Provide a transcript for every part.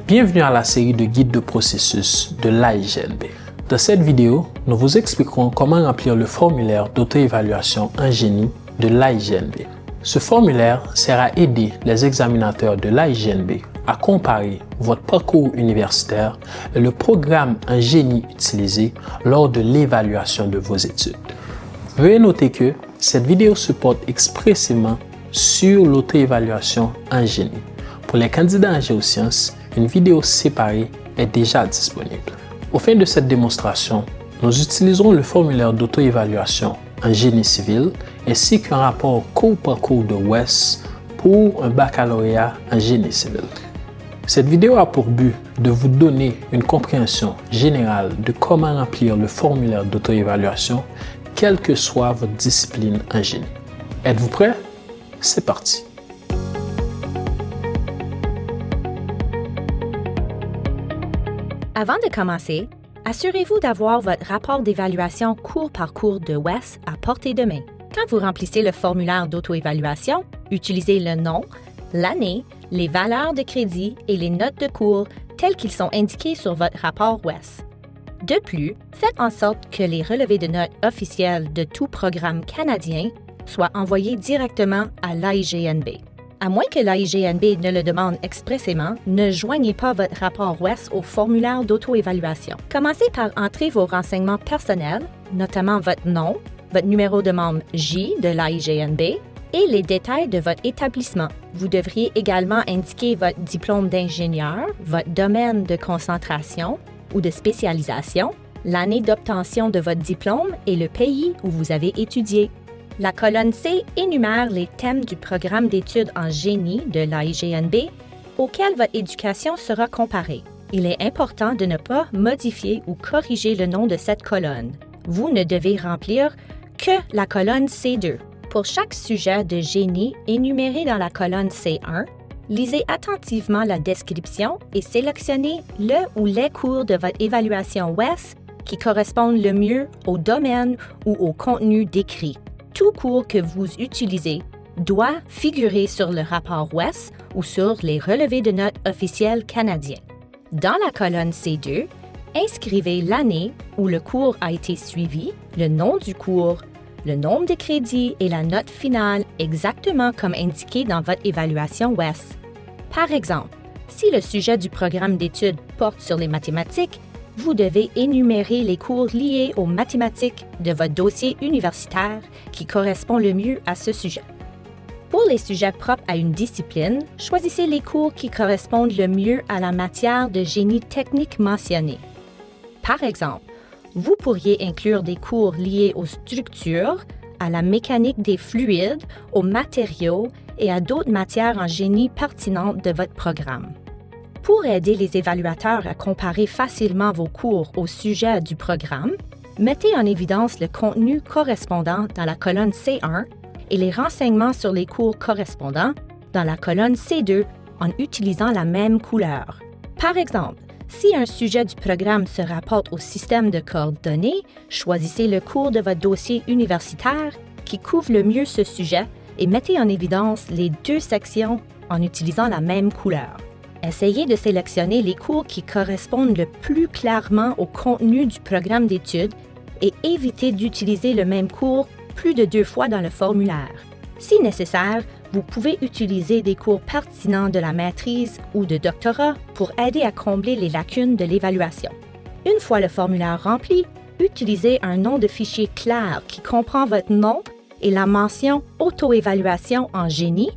Bienvenue à la série de guides de processus de l'AIGNB. Dans cette vidéo, nous vous expliquerons comment remplir le formulaire d'auto-évaluation en génie de l'AIGNB. Ce formulaire sert à aider les examinateurs de l'AIGNB à comparer votre parcours universitaire et le programme en génie utilisé lors de l'évaluation de vos études. Veuillez noter que cette vidéo se porte expressément sur l'auto-évaluation en génie. Pour les candidats en géosciences, une vidéo séparée est déjà disponible. Au fin de cette démonstration, nous utiliserons le formulaire d'auto-évaluation en génie civil ainsi qu'un rapport cours par cours de WES pour un baccalauréat en génie civil. Cette vidéo a pour but de vous donner une compréhension générale de comment remplir le formulaire d'auto-évaluation, quelle que soit votre discipline en génie. Êtes-vous prêts? C'est parti! Avant de commencer, assurez-vous d'avoir votre rapport d'évaluation cours par cours de WES à portée de main. Quand vous remplissez le formulaire d'auto-évaluation, utilisez le nom, l'année, les valeurs de crédit et les notes de cours tels qu'ils sont indiqués sur votre rapport WES. De plus, faites en sorte que les relevés de notes officiels de tout programme canadien soient envoyés directement à l'AIGNB. À moins que l'AIGNB ne le demande expressément, ne joignez pas votre rapport WES au formulaire d'auto-évaluation. Commencez par entrer vos renseignements personnels, notamment votre nom, votre numéro de membre J de l'AIGNB et les détails de votre établissement. Vous devriez également indiquer votre diplôme d'ingénieur, votre domaine de concentration ou de spécialisation, l'année d'obtention de votre diplôme et le pays où vous avez étudié. La colonne C énumère les thèmes du programme d'études en génie de l'AIGNB auquel votre éducation sera comparée. Il est important de ne pas modifier ou corriger le nom de cette colonne. Vous ne devez remplir que la colonne C2. Pour chaque sujet de génie énuméré dans la colonne C1, lisez attentivement la description et sélectionnez le ou les cours de votre évaluation WES qui correspondent le mieux au domaine ou au contenu décrit. Tout cours que vous utilisez doit figurer sur le rapport WES ou sur les relevés de notes officiels canadiens. Dans la colonne C2, inscrivez l'année où le cours a été suivi, le nom du cours, le nombre de crédits et la note finale exactement comme indiqué dans votre évaluation WES. Par exemple, si le sujet du programme d'études porte sur les mathématiques, vous devez énumérer les cours liés aux mathématiques de votre dossier universitaire qui correspond le mieux à ce sujet. Pour les sujets propres à une discipline, choisissez les cours qui correspondent le mieux à la matière de génie technique mentionnée. Par exemple, vous pourriez inclure des cours liés aux structures, à la mécanique des fluides, aux matériaux et à d'autres matières en génie pertinentes de votre programme. Pour aider les évaluateurs à comparer facilement vos cours au sujet du programme, mettez en évidence le contenu correspondant dans la colonne C1 et les renseignements sur les cours correspondants dans la colonne C2 en utilisant la même couleur. Par exemple, si un sujet du programme se rapporte au système de coordonnées, choisissez le cours de votre dossier universitaire qui couvre le mieux ce sujet et mettez en évidence les deux sections en utilisant la même couleur. Essayez de sélectionner les cours qui correspondent le plus clairement au contenu du programme d'études et évitez d'utiliser le même cours plus de 2 fois dans le formulaire. Si nécessaire, vous pouvez utiliser des cours pertinents de la maîtrise ou de doctorat pour aider à combler les lacunes de l'évaluation. Une fois le formulaire rempli, utilisez un nom de fichier clair qui comprend votre nom et la mention « auto-évaluation en génie »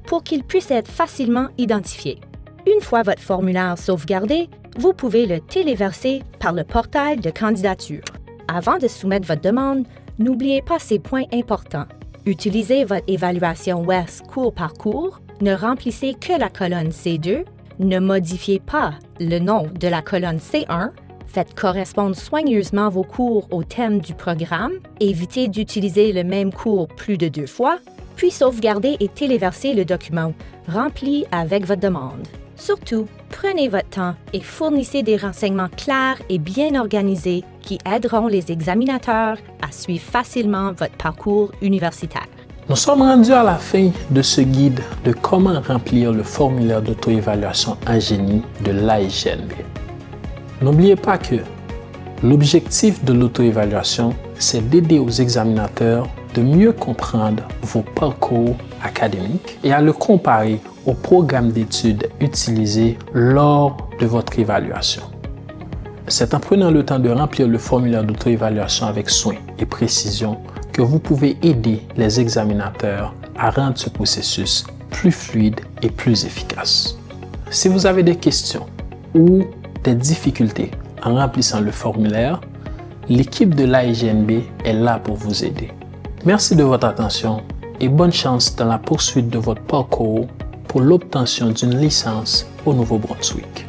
pour qu'il puisse être facilement identifié. Une fois votre formulaire sauvegardé, vous pouvez le téléverser par le portail de candidature. Avant de soumettre votre demande, n'oubliez pas ces points importants. Utilisez votre évaluation WES cours par cours, ne remplissez que la colonne C2, ne modifiez pas le nom de la colonne C1, faites correspondre soigneusement vos cours au thème du programme, évitez d'utiliser le même cours plus de 2 fois, puis sauvegardez et téléversez le document rempli avec votre demande. Surtout, prenez votre temps et fournissez des renseignements clairs et bien organisés qui aideront les examinateurs à suivre facilement votre parcours universitaire. Nous sommes rendus à la fin de ce guide de comment remplir le formulaire d'auto-évaluation en génie de l'AIGNB. N'oubliez pas que l'objectif de l'auto-évaluation, c'est d'aider aux examinateurs de mieux comprendre vos parcours académiques et à le comparer au programme d'études utilisé lors de votre évaluation. C'est en prenant le temps de remplir le formulaire d'auto-évaluation avec soin et précision que vous pouvez aider les examinateurs à rendre ce processus plus fluide et plus efficace. Si vous avez des questions ou des difficultés en remplissant le formulaire, l'équipe de l'AIGNB est là pour vous aider. Merci de votre attention et bonne chance dans la poursuite de votre parcours pour l'obtention d'une licence au Nouveau-Brunswick.